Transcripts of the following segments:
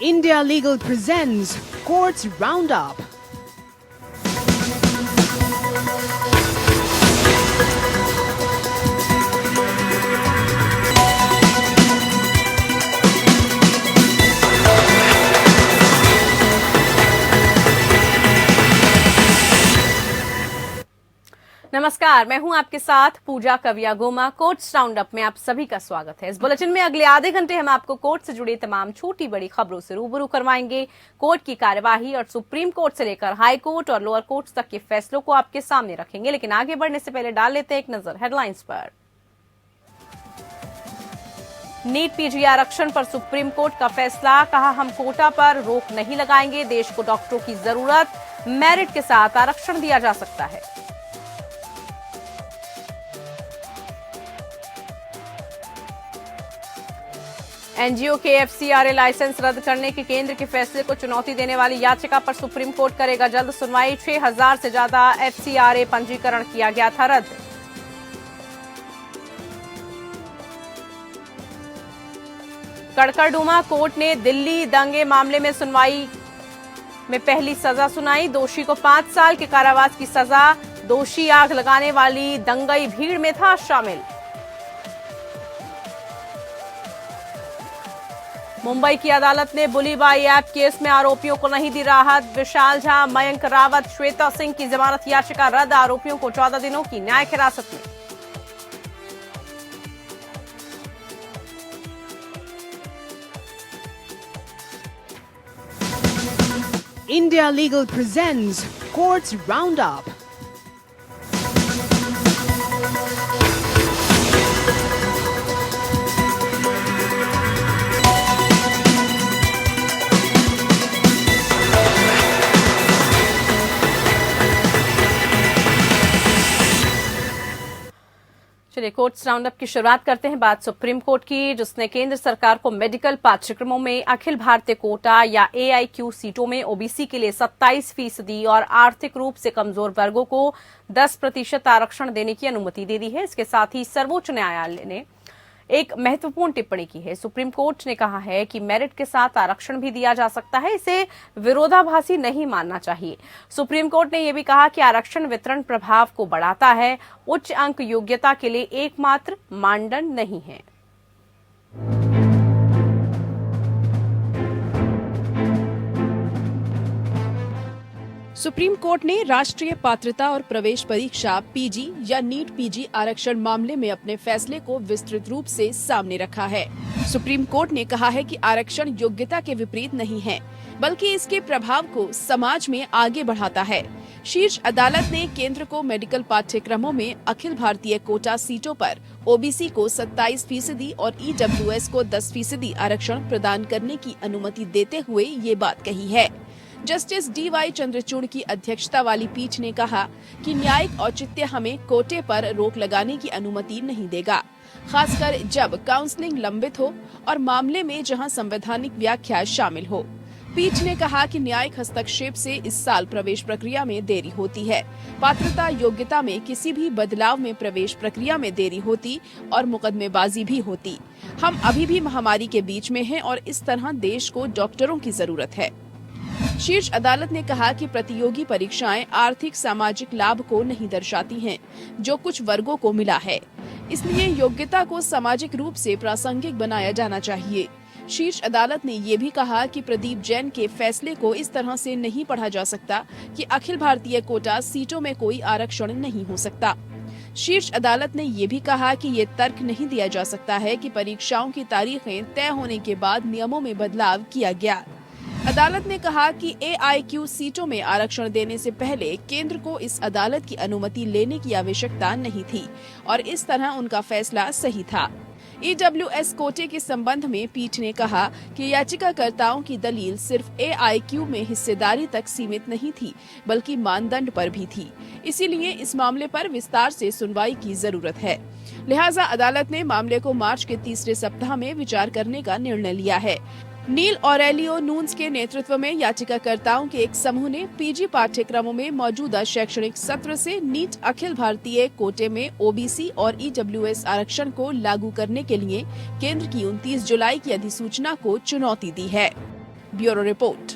India Legal presents Courts Roundup. नमस्कार, मैं हूं आपके साथ पूजा कविया गोमा। कोर्ट्स राउंडअप में आप सभी का स्वागत है। इस बुलेटिन में अगले आधे घंटे हम आपको कोर्ट से जुड़ी तमाम छोटी बड़ी खबरों से रूबरू करवाएंगे। कोर्ट की कार्यवाही और सुप्रीम कोर्ट से लेकर हाई कोर्ट और लोअर कोर्ट तक के फैसलों को आपके सामने रखेंगे। लेकिन आगे बढ़ने से पहले डाल लेते हैं एक नजर हेडलाइंस पर। नीट पीजी आरक्षण पर सुप्रीम कोर्ट का फैसला, कहा हम कोटा पर रोक नहीं लगाएंगे, देश को डॉक्टरों की जरूरत, मेरिट के साथ आरक्षण दिया जा सकता है। एनजीओ के एफसीआरए लाइसेंस रद्द करने के केंद्र के फैसले को चुनौती देने वाली याचिका पर सुप्रीम कोर्ट करेगा जल्द सुनवाई। 6000 से ज्यादा एफसीआरए पंजीकरण किया गया था रद्द। कड़कड़डूमा कोर्ट ने दिल्ली दंगे मामले में सुनवाई में पहली सजा सुनाई। दोषी को 5 साल के कारावास की सजा। दोषी आग लगाने वाली दंगई भीड़ में था शामिल। मुंबई की अदालत ने बुलीबाई ऐप केस में आरोपियों को नहीं दी राहत। विशाल झा, मयंक रावत, श्वेता सिंह की जमानत याचिका रद्द। आरोपियों को 14 दिनों की न्यायिक हिरासत में। India Legal presents Courts Roundup. चलिए कोर्ट्स राउंडअप की शुरुआत करते हैं। बात सुप्रीम कोर्ट की, जिसने केंद्र सरकार को मेडिकल पाठ्यक्रमों में अखिल भारतीय कोटा या एआईक्यू सीटों में ओबीसी के लिए 27% और आर्थिक रूप से कमजोर वर्गों को 10% आरक्षण देने की अनुमति दे दी है। इसके साथ ही सर्वोच्च न्यायालय ने एक महत्वपूर्ण टिप्पणी की है। सुप्रीम कोर्ट ने कहा है कि मेरिट के साथ आरक्षण भी दिया जा सकता है, इसे विरोधाभासी नहीं मानना चाहिए। सुप्रीम कोर्ट ने यह भी कहा कि आरक्षण वितरण प्रभाव को बढ़ाता है, उच्च अंक योग्यता के लिए एकमात्र मानदंड नहीं है। सुप्रीम कोर्ट ने राष्ट्रीय पात्रता और प्रवेश परीक्षा पीजी या नीट पीजी आरक्षण मामले में अपने फैसले को विस्तृत रूप से सामने रखा है। सुप्रीम कोर्ट ने कहा है कि आरक्षण योग्यता के विपरीत नहीं है, बल्कि इसके प्रभाव को समाज में आगे बढ़ाता है। शीर्ष अदालत ने केंद्र को मेडिकल पाठ्यक्रमों में अखिल भारतीय कोटा सीटों पर ओबीसी को 27% और ईडब्ल्यूएस को 10% आरक्षण प्रदान करने की अनुमति देते हुए ये बात कही है। जस्टिस डीवाई चंद्रचूड़ की अध्यक्षता वाली पीठ ने कहा कि न्यायिक औचित्य हमें कोटे पर रोक लगाने की अनुमति नहीं देगा, खासकर जब काउंसलिंग लंबित हो और मामले में जहां संवैधानिक व्याख्या शामिल हो। पीठ ने कहा कि न्यायिक हस्तक्षेप से इस साल प्रवेश प्रक्रिया में देरी होती है। पात्रता योग्यता में किसी भी बदलाव में प्रवेश प्रक्रिया में देरी होती और मुकदमेबाजी भी होती। हम अभी भी महामारी के बीच में हैं और इस तरह देश को डॉक्टरों की जरूरत है। शीर्ष अदालत ने कहा कि प्रतियोगी परीक्षाएं आर्थिक सामाजिक लाभ को नहीं दर्शाती हैं, जो कुछ वर्गों को मिला है। इसलिए योग्यता को सामाजिक रूप से प्रासंगिक बनाया जाना चाहिए। शीर्ष अदालत ने ये भी कहा कि प्रदीप जैन के फैसले को इस तरह से नहीं पढ़ा जा सकता कि अखिल भारतीय कोटा सीटों में कोई आरक्षण नहीं हो सकता। शीर्ष अदालत ने ये भी कहा कि ये तर्क नहीं दिया जा सकता है कि परीक्षाओं की तारीखें तय होने के बाद नियमों में बदलाव किया गया। अदालत ने कहा कि एआईक्यू सीटों में आरक्षण देने से पहले केंद्र को इस अदालत की अनुमति लेने की आवश्यकता नहीं थी और इस तरह उनका फैसला सही था। ईडब्ल्यूएस कोटे के संबंध में पीठ ने कहा कि याचिकाकर्ताओं की दलील सिर्फ एआईक्यू में हिस्सेदारी तक सीमित नहीं थी, बल्कि मानदंड पर भी थी। इसीलिए इस मामले पर विस्तार से सुनवाई की जरूरत है। लिहाजा अदालत ने मामले को मार्च के तीसरे सप्ताह में विचार करने का निर्णय लिया है। नील ऑरेलियो नून्स के नेतृत्व में याचिकाकर्ताओं के एक समूह ने पीजी पाठ्यक्रमों में मौजूदा शैक्षणिक सत्र से नीट अखिल भारतीय कोटे में ओबीसी और ईडब्ल्यूएस आरक्षण को लागू करने के लिए केंद्र की 29 जुलाई की अधिसूचना को चुनौती दी है। Bureau report.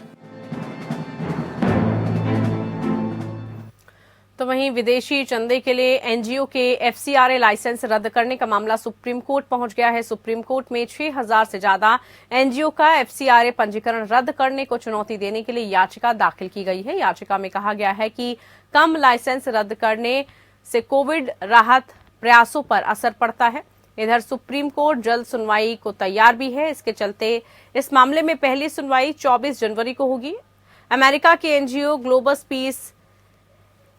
तो वहीं विदेशी चंदे के लिए एनजीओ के एफसीआरए लाइसेंस रद्द करने का मामला सुप्रीम कोर्ट पहुंच गया है। सुप्रीम कोर्ट में 6000 से ज्यादा एनजीओ का एफसीआरए पंजीकरण रद्द करने को चुनौती देने के लिए याचिका दाखिल की गई है। याचिका में कहा गया है कि कम लाइसेंस रद्द करने से कोविड राहत प्रयासों पर असर पड़ता है। इधर सुप्रीम कोर्ट जल्द सुनवाई को तैयार भी है। इसके चलते इस मामले में पहली सुनवाई 24 जनवरी को होगी। अमेरिका के एनजीओ ग्लोबल पीस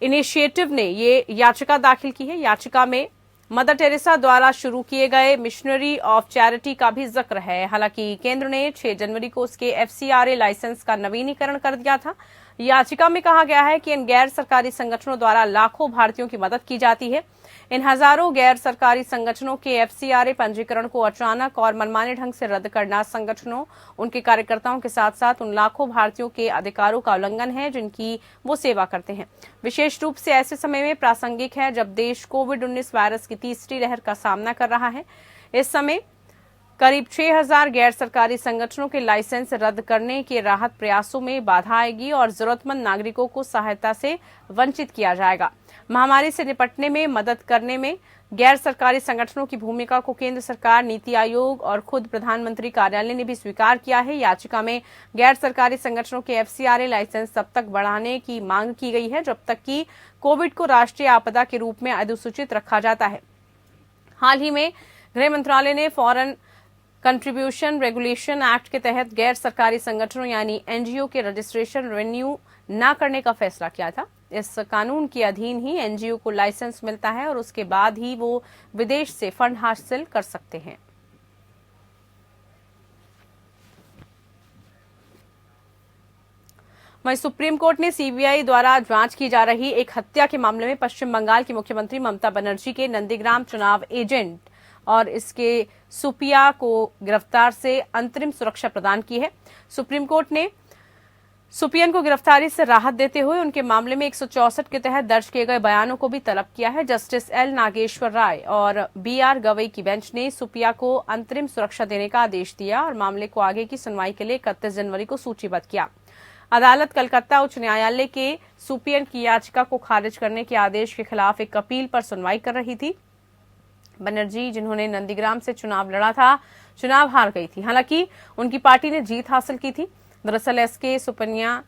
इनिशिएटिव ने ये याचिका दाखिल की है। याचिका में मदर टेरेसा द्वारा शुरू किए गए मिशनरी ऑफ चैरिटी का भी जिक्र है। हालांकि केंद्र ने 6 जनवरी को उसके एफसीआरए लाइसेंस का नवीनीकरण कर दिया था। याचिका में कहा गया है कि इन गैर सरकारी संगठनों द्वारा लाखों भारतीयों की मदद की जाती है। इन हजारों गैर सरकारी संगठनों के एफसीआरए पंजीकरण को अचानक और मनमाने ढंग से रद्द करना संगठनों, उनके कार्यकर्ताओं के साथ साथ उन लाखों भारतीयों के अधिकारों का उल्लंघन है जिनकी वो सेवा करते हैं। विशेष रूप से ऐसे समय में प्रासंगिक है जब देश कोविड-19 वायरस की तीसरी लहर का सामना कर रहा है। इस समय करीब 6000 गैर सरकारी संगठनों के लाइसेंस रद्द करने के राहत प्रयासों में बाधा आएगी और जरूरतमंद नागरिकों को सहायता से वंचित किया जाएगा। महामारी से निपटने में मदद करने में गैर सरकारी संगठनों की भूमिका को केंद्र सरकार, नीति आयोग और खुद प्रधानमंत्री कार्यालय ने भी स्वीकार किया है। याचिका में गैर सरकारी संगठनों के एफसीआरए लाइसेंस तब तक बढ़ाने की मांग की गई है जब तक कि कोविड को राष्ट्रीय आपदा के रूप में अधिसूचित रखा जाता है। हाल ही में गृह मंत्रालय ने फॉरेन कंट्रीब्यूशन रेगुलेशन एक्ट के तहत गैर सरकारी संगठनों यानी एनजीओ के रजिस्ट्रेशन रिन्यू न करने का फैसला किया था। इस कानून के अधीन ही एनजीओ को लाइसेंस मिलता है और उसके बाद ही वो विदेश से फंड हासिल कर सकते हैं। वहीं सुप्रीम कोर्ट ने सीबीआई द्वारा जांच की जा रही एक हत्या के मामले में पश्चिम बंगाल की मुख्यमंत्री ममता बनर्जी के नंदीग्राम चुनाव एजेंट और इसके सुपिया को गिरफ्तार से अंतरिम सुरक्षा प्रदान की है। सुप्रीम कोर्ट ने सुपियन को गिरफ्तारी से राहत देते हुए उनके मामले में 164 के तहत दर्ज किए गए बयानों को भी तलब किया है। जस्टिस एल नागेश्वर राय और बीआर गवई की बेंच ने सुपिया को अंतरिम सुरक्षा देने का आदेश दिया और मामले को आगे की सुनवाई के लिए 31 जनवरी को सूचीबद्ध किया। अदालत कलकत्ता उच्च न्यायालय के सुपियन की याचिका को खारिज करने के आदेश के खिलाफ एक अपील पर सुनवाई कर रही थी। बनर्जी, जिन्होंने नंदीग्राम से चुनाव लड़ा था, चुनाव हार गई थी। हालांकि उनकी पार्टी ने जीत हासिल की थी। दरअसल एसके सुपन्या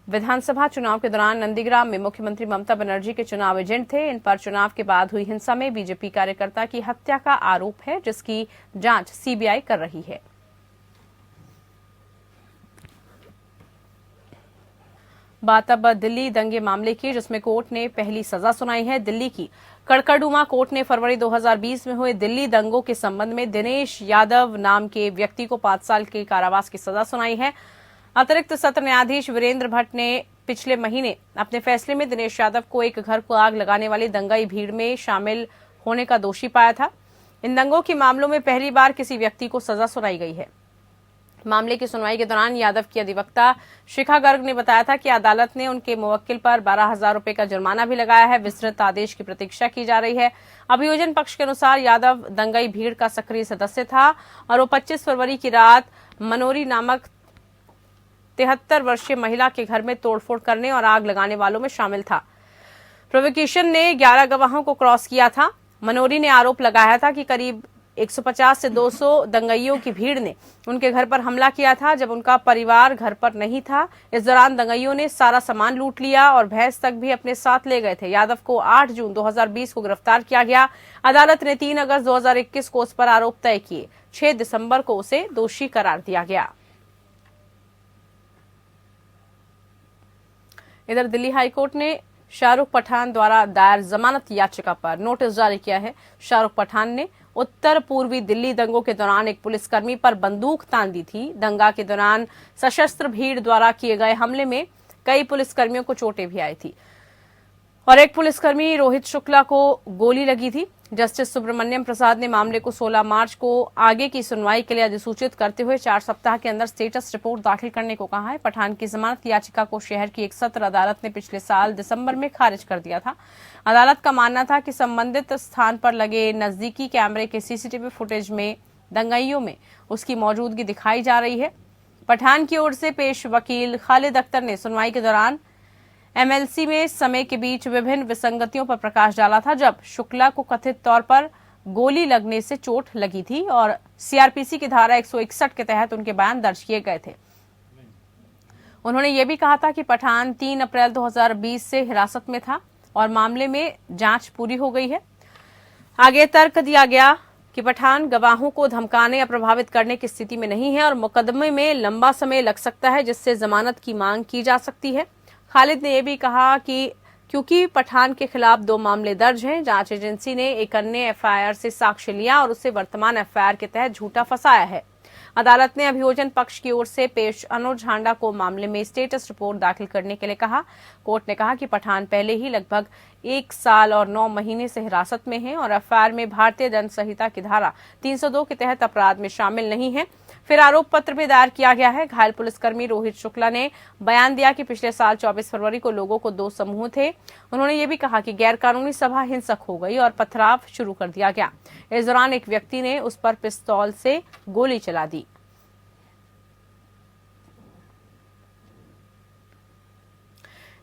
विधानसभा चुनाव के दौरान नंदीग्राम में मुख्यमंत्री ममता बनर्जी के चुनाव एजेंट थे। इन पर चुनाव के बाद हुई हिंसा में बीजेपी कार्यकर्ता की हत्या का आरोप है, जिसकी जांच सीबीआई कर रही है। बात अब दिल्ली दंगे मामले की, जिसमें कोर्ट ने पहली सजा सुनाई है। दिल्ली की कड़कड़डुमा कोर्ट ने फरवरी 2020 में हुए दिल्ली दंगों के संबंध में दिनेश यादव नाम के व्यक्ति को 5 साल के कारावास की सजा सुनाई है। अतिरिक्त सत्र न्यायाधीश वीरेंद्र भट्ट ने पिछले महीने अपने फैसले में दिनेश यादव को एक घर को आग लगाने वाली दंगाई भीड़ में शामिल होने का दोषी पाया था। इन दंगों के मामलों में पहली बार किसी व्यक्ति को सजा सुनाई गई है। मामले की सुनवाई के दौरान यादव की अधिवक्ता शिखा गर्ग ने बताया था कि अदालत ने उनके मुवक्किल पर 12,000 रुपए का जुर्माना भी लगाया है। विस्तृत आदेश की प्रतीक्षा की जा रही है। अभियोजन पक्ष के अनुसार यादव दंगाई भीड़ का सक्रिय सदस्य था और वो 25 फरवरी की रात मनोरी नामक 73 वर्षीय महिला के घर में तोड़फोड़ करने और आग लगाने वालों में शामिल था। प्रोवोकेशन ने 11 गवाहों को क्रॉस किया था। मनोरी ने आरोप लगाया था कि करीब 150 से 200 दंगाइयों की भीड़ ने उनके घर पर हमला किया था जब उनका परिवार घर पर नहीं था। इस दौरान दंगाइयों ने सारा सामान लूट लिया और भैंस तक भी अपने साथ ले गए थे। यादव को 8 जून 2020 को गिरफ्तार किया गया। अदालत ने 3 अगस्त 2021 को उस पर आरोप तय किए। 6 दिसंबर को उसे दोषी करार दिया गया। इधर दिल्ली हाईकोर्ट ने शाहरुख पठान द्वारा दायर जमानत याचिका पर नोटिस जारी किया है। शाहरुख पठान ने उत्तर पूर्वी दिल्ली दंगों के दौरान एक पुलिसकर्मी पर बंदूक तान दी थी। दंगा के दौरान सशस्त्र भीड़ द्वारा किए गए हमले में कई पुलिसकर्मियों को चोटें भी आई थी और एक पुलिसकर्मी रोहित शुक्ला को गोली लगी थी। जस्टिस सुब्रमण्यम प्रसाद ने मामले को 16 मार्च को आगे की सुनवाई के लिए अधिसूचित करते हुए 4 सप्ताह के अंदर स्टेटस रिपोर्ट दाखिल करने को कहा है। पठान की जमानत याचिका को शहर की एक सत्र अदालत ने पिछले साल दिसंबर में खारिज कर दिया था। अदालत का मानना था कि संबंधित स्थान पर लगे नजदीकी कैमरे के सीसीटीवी फुटेज में दंगाइयों में उसकी मौजूदगी दिखाई जा रही है। पठान की ओर से पेश वकील खालिद अख्तर ने सुनवाई के दौरान एमएलसी में समय के बीच विभिन्न विसंगतियों पर प्रकाश डाला था, जब शुक्ला को कथित तौर पर गोली लगने से चोट लगी थी और सीआरपीसी की धारा 161 के तहत उनके बयान दर्ज किए गए थे। उन्होंने ये भी कहा था कि पठान 3 अप्रैल 2020 से हिरासत में था और मामले में जांच पूरी हो गई है। आगे तर्क दिया गया कि पठान गवाहों को धमकाने या प्रभावित करने की स्थिति में नहीं है और मुकदमे में लंबा समय लग सकता है, जिससे जमानत की मांग की जा सकती है। खालिद ने यह भी कहा कि क्योंकि पठान के खिलाफ 2 मामले दर्ज हैं, जांच एजेंसी ने एक अन्य एफआईआर से साक्ष्य लिया और उसे वर्तमान एफआईआर के तहत झूठा फंसाया है। अदालत ने अभियोजन पक्ष की ओर से पेश अनुज झांडा को मामले में स्टेटस रिपोर्ट दाखिल करने के लिए कहा। कोर्ट ने कहा कि पठान पहले ही लगभग 1 साल और 9 महीने से हिरासत में है और एफआईआर में भारतीय दंड संहिता की धारा 302 के तहत अपराध में शामिल नहीं है। फिर आरोप पत्र भी दायर किया गया है। घायल पुलिसकर्मी रोहित शुक्ला ने बयान दिया कि पिछले साल 24 फरवरी को लोगों को 2 समूह थे। उन्होंने ये भी कहा कि गैरकानूनी सभा हिंसक हो गई और पथराव शुरू कर दिया गया। इस दौरान एक व्यक्ति ने उस पर पिस्तौल से गोली चला दी।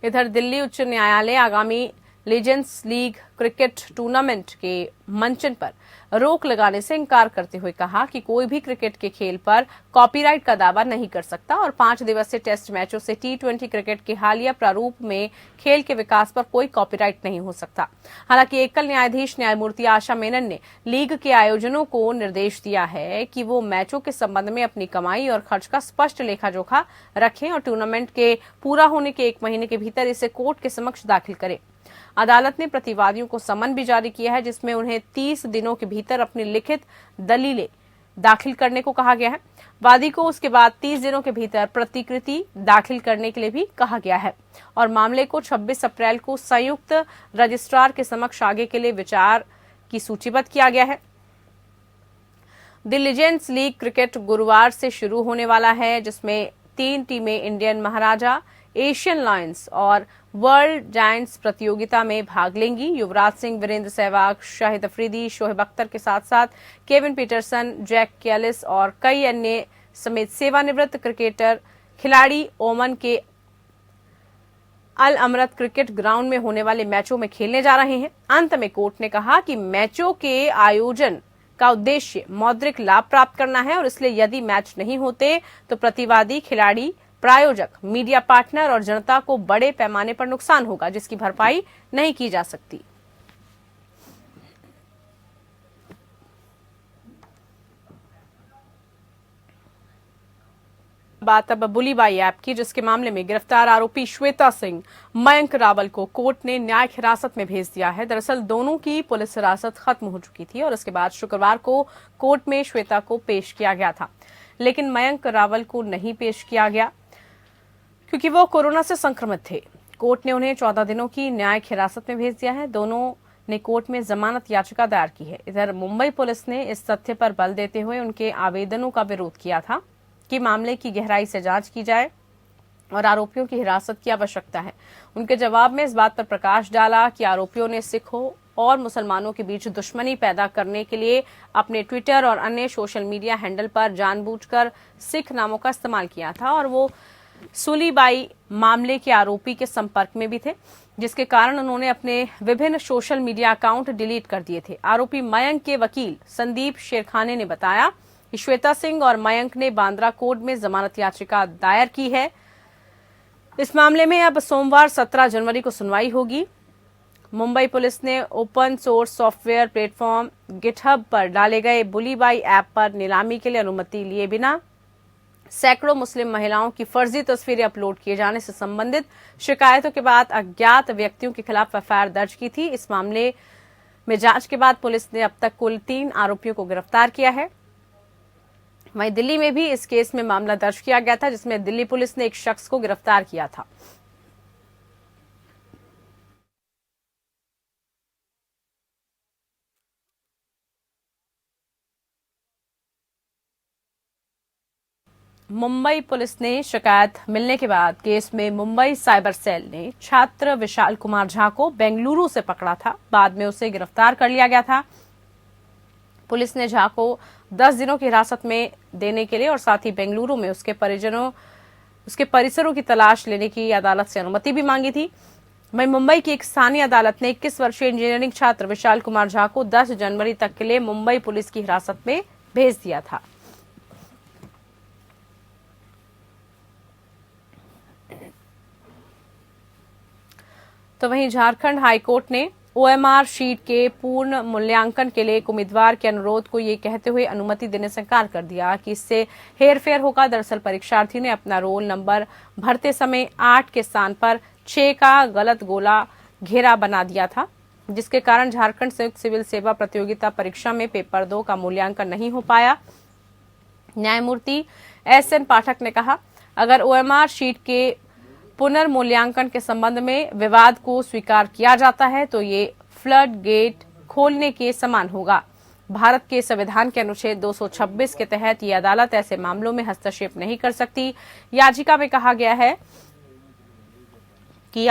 इधर दिल्ली उच्च न्यायालय आगामी लीजेंड्स लीग क्रिकेट टूर्नामेंट के मंचन पर रोक लगाने से इंकार करते हुए कहा कि कोई भी क्रिकेट के खेल पर कॉपीराइट का दावा नहीं कर सकता और 5 दिवसीय टेस्ट मैचों से T20 क्रिकेट के हालिया प्रारूप में खेल के विकास पर कोई कॉपीराइट नहीं हो सकता। हालांकि एकल न्यायाधीश न्यायमूर्ति आशा मेनन ने लीग के आयोजनों को निर्देश दिया है कि वो मैचों के संबंध में अपनी कमाई और खर्च का स्पष्ट लेखा जोखा रखें और टूर्नामेंट के पूरा होने के 1 महीने के भीतर इसे कोर्ट के समक्ष दाखिल करें। अदालत ने प्रतिवादियों को समन भी जारी किया है, जिसमें उन्हें 30 दिनों के भीतर अपनी लिखित दलीलें दाखिल करने को कहा गया है। वादी को उसके बाद 30 दिनों के भीतर प्रतिकृति दाखिल करने के लिए भी कहा गया है और मामले को 26 अप्रैल को संयुक्त रजिस्ट्रार के समक्ष आगे के लिए विचार की सूचीबद्ध किया गया है। द लीजेंड्स लीग क्रिकेट गुरुवार से शुरू होने वाला है, जिसमें 3 टीमें इंडियन महाराजा, एशियन लायंस और वर्ल्ड जायंट्स प्रतियोगिता में भाग लेंगी। युवराज सिंह, वीरेंद्र सहवाग, शाहिद अफरीदी, शोएब अख्तर के साथ साथ केविन पीटरसन, जैक कैलिस और कई अन्य समेत सेवानिवृत्त क्रिकेटर खिलाड़ी ओमान के अल अमरत क्रिकेट ग्राउंड में होने वाले मैचों में खेलने जा रहे हैं। अंत में कोर्ट ने कहा कि मैचों के आयोजन का उद्देश्य मौद्रिक लाभ प्राप्त करना है और इसलिए यदि मैच नहीं होते तो प्रतिवादी, खिलाड़ी, प्रायोजक, मीडिया पार्टनर और जनता को बड़े पैमाने पर नुकसान होगा, जिसकी भरपाई नहीं की जा सकती। बात अब बुलीबाई ऐप की, जिसके मामले में गिरफ्तार आरोपी श्वेता सिंह, मयंक रावल को कोर्ट ने न्यायिक हिरासत में भेज दिया है। दरअसल दोनों की पुलिस हिरासत खत्म हो चुकी थी और उसके बाद शुक्रवार को कोर्ट में श्वेता को पेश किया गया था, लेकिन मयंक रावल को नहीं पेश किया गया क्योंकि वो कोरोना से संक्रमित थे। कोर्ट ने उन्हें 14 दिनों की न्यायिक हिरासत में भेज दिया है। दोनों ने कोर्ट में जमानत याचिका दायर की है। इधर मुंबई पुलिस ने इस तथ्य पर बल देते हुए उनके आवेदनों का विरोध किया था कि मामले की गहराई से जांच की जाए और आरोपियों की हिरासत की आवश्यकता है। उनके जवाब में इस बात पर प्रकाश डाला कि आरोपियों ने सिखों और मुसलमानों के बीच दुश्मनी पैदा करने के लिए अपने ट्विटर और अन्य सोशल मीडिया हैंडल पर जानबूझकर सिख नामों का इस्तेमाल किया था और वो सुलीबाई मामले के आरोपी के संपर्क में भी थे, जिसके कारण उन्होंने अपने विभिन्न सोशल मीडिया अकाउंट डिलीट कर दिए थे। आरोपी मयंक के वकील संदीप शेरखाने ने बताया कि श्वेता सिंह और मयंक ने बांद्रा कोर्ट में जमानत याचिका दायर की है। इस मामले में अब सोमवार 17 जनवरी को सुनवाई होगी। मुंबई पुलिस ने open source software platform GitHub पर डाले गए बुलीबाई ऐप पर नीलामी के लिए अनुमति लिए बिना सैकड़ों मुस्लिम महिलाओं की फर्जी तस्वीरें अपलोड किए जाने से संबंधित शिकायतों के बाद अज्ञात व्यक्तियों के खिलाफ एफआईआर दर्ज की थी। इस मामले में जांच के बाद पुलिस ने अब तक कुल 3 आरोपियों को गिरफ्तार किया है। वहीं दिल्ली में भी इस केस में मामला दर्ज किया गया था, जिसमें दिल्ली पुलिस ने एक शख्स को गिरफ्तार किया था। मुंबई पुलिस ने शिकायत मिलने के बाद केस में मुंबई साइबर सेल ने छात्र विशाल कुमार झा को बेंगलुरु से पकड़ा था। बाद में उसे गिरफ्तार कर लिया गया था। पुलिस ने झा को 10 दिनों की हिरासत में देने के लिए और साथ ही बेंगलुरु में उसके परिसरों की तलाश लेने की अदालत से अनुमति भी मांगी थी। वहीं मुंबई की एक स्थानीय अदालत ने 21 वर्षीय इंजीनियरिंग छात्र विशाल कुमार झा को 10 जनवरी तक के लिए मुंबई पुलिस की हिरासत में भेज दिया था। तो वहीं झारखंड हाईकोर्ट ने ओएमआर शीट के पूर्ण मूल्यांकन के लिए एक उम्मीदवार के अनुरोध को ये कहते हुए अनुमति देने से इनकार कर दिया कि इससे हेरफेर होगा। दरअसल परीक्षार्थी ने अपना रोल नंबर भरते समय 8 के स्थान पर 6 का गलत गोला घेरा बना दिया था, जिसके कारण झारखंड संयुक्त सिविल सेवा प्रतियोगिता परीक्षा में पेपर 2 का मूल्यांकन नहीं हो पाया। न्यायमूर्ति एसएन पाठक ने कहा, अगर ओएमआर शीट के पुनर्मूल्यांकन के संबंध में विवाद को स्वीकार किया जाता है तो ये फ्लड गेट खोलने के समान होगा। भारत के संविधान के अनुच्छेद 226 के तहत ये अदालत ऐसे मामलों में हस्तक्षेप नहीं कर सकती। याचिका में कहा गया है कि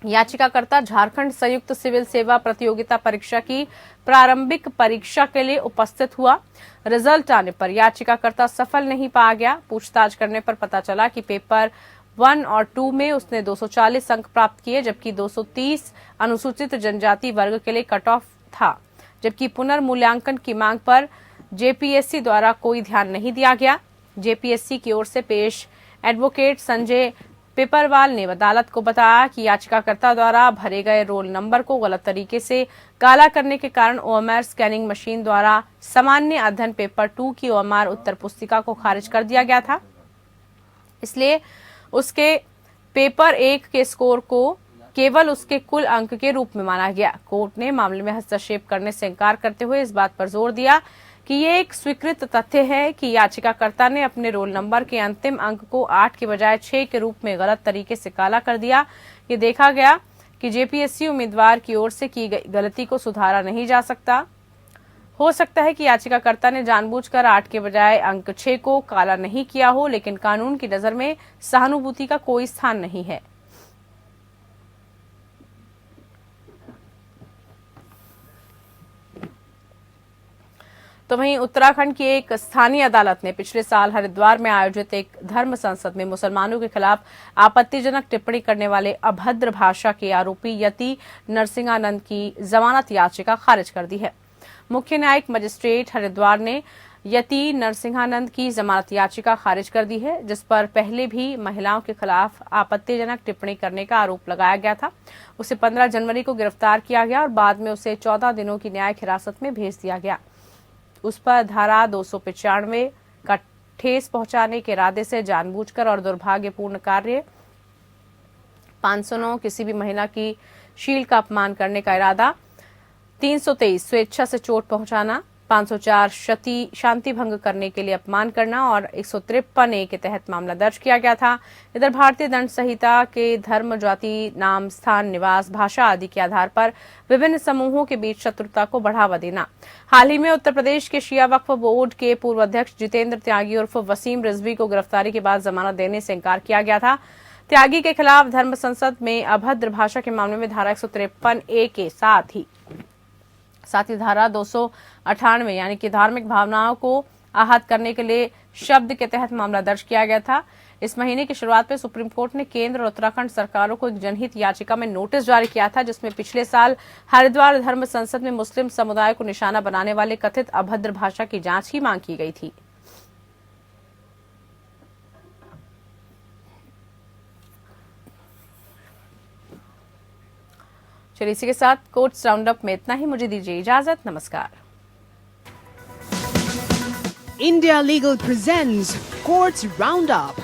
याचिकाकर्ता झारखंड संयुक्त सिविल सेवा प्रतियोगिता परीक्षा की प्रारंभिक परीक्षा के लिए उपस्थित हुआ। रिजल्ट आने पर याचिकाकर्ता सफल नहीं पाया गया। पूछताछ करने पर पता चला कि पेपर 1 और 2 में उसने 240 अंक प्राप्त किए, जबकि 230 अनुसूचित जनजाति वर्ग के लिए कट ऑफ था। जबकि पुनर्मूल्यांकन की मांग पर जेपीएससी द्वारा कोई ध्यान नहीं दिया गया। जेपीएससी की ओर से पेश एडवोकेट संजय पेपरवाल ने अदालत को बताया कि याचिकाकर्ता द्वारा भरे गए रोल नंबर को गलत तरीके से काला करने के कारण ओएमआर स्कैनिंग मशीन द्वारा सामान्य अध्ययन पेपर 2 की ओएमआर उत्तर पुस्तिका को खारिज कर दिया गया था। इसलिए उसके पेपर 1 के स्कोर को केवल उसके कुल अंक के रूप में माना गया। कोर्ट ने मामले में हस्तक्षेप करने से इनकार करते हुए इस बात पर जोर दिया कि ये एक स्वीकृत तथ्य है कि याचिकाकर्ता ने अपने रोल नंबर के अंतिम अंक को 8 के बजाय 6 के रूप में गलत तरीके से काला कर दिया। ये देखा गया कि जेपीएससी उम्मीदवार की ओर से की गई गलती को सुधारा नहीं जा सकता। हो सकता है कि याचिकाकर्ता ने जानबूझकर 8 के बजाय अंक 6 को काला नहीं किया हो, लेकिन कानून की नजर में सहानुभूति का कोई स्थान नहीं है। तो वहीं उत्तराखंड की एक स्थानीय अदालत ने पिछले साल हरिद्वार में आयोजित एक धर्म संसद में मुसलमानों के खिलाफ आपत्तिजनक टिप्पणी करने वाले अभद्र भाषा के आरोपी यति नरसिंहानंद की जमानत याचिका खारिज कर दी है। मुख्य न्यायिक मजिस्ट्रेट हरिद्वार ने यति नरसिंहानंद की जमानत याचिका खारिज कर दी है, जिस पर पहले भी महिलाओं के खिलाफ आपत्तिजनक टिप्पणी करने का आरोप लगाया गया था। उसे 15 जनवरी को गिरफ्तार किया गया और बाद में उसे 14 दिनों की न्यायिक हिरासत में भेज दिया गया। उस पर धारा 295 का ठेस पहुंचाने के इरादे से जानबूझकर और दुर्भाग्यपूर्ण कार्य, 509 किसी भी महिला की शील का अपमान करने का इरादा, 323 स्वेच्छा से चोट पहुंचाना, 504 शांति भंग करने के लिए अपमान करना और 153A के तहत मामला दर्ज किया गया था। इधर भारतीय दंड संहिता के धर्म, जाति, नाम, स्थान, निवास, भाषा आदि के आधार पर विभिन्न समूहों के बीच शत्रुता को बढ़ावा देना। हाल ही में उत्तर प्रदेश के शिया वक्फ बोर्ड के पूर्व अध्यक्ष जितेंद्र त्यागी उर्फ वसीम रिजवी को गिरफ्तारी के बाद जमानत देने से इनकार किया गया था। त्यागी के खिलाफ धर्म संसद में अभद्र भाषा के मामले में धारा 153A के साथ ही धारा 298 यानी कि धार्मिक भावनाओं को आहत करने के लिए शब्द के तहत मामला दर्ज किया गया था। इस महीने की शुरुआत में सुप्रीम कोर्ट ने केंद्र और उत्तराखंड सरकारों को एक जनहित याचिका में नोटिस जारी किया था, जिसमें पिछले साल हरिद्वार धर्म संसद में मुस्लिम समुदाय को निशाना बनाने वाले कथित अभद्र भाषा की जांच की मांग की गई थी। चलिए इसी के साथ कोर्ट्स राउंड अप में इतना ही। मुझे दीजिए इजाजत। नमस्कार। India Legal presents Courts Roundup.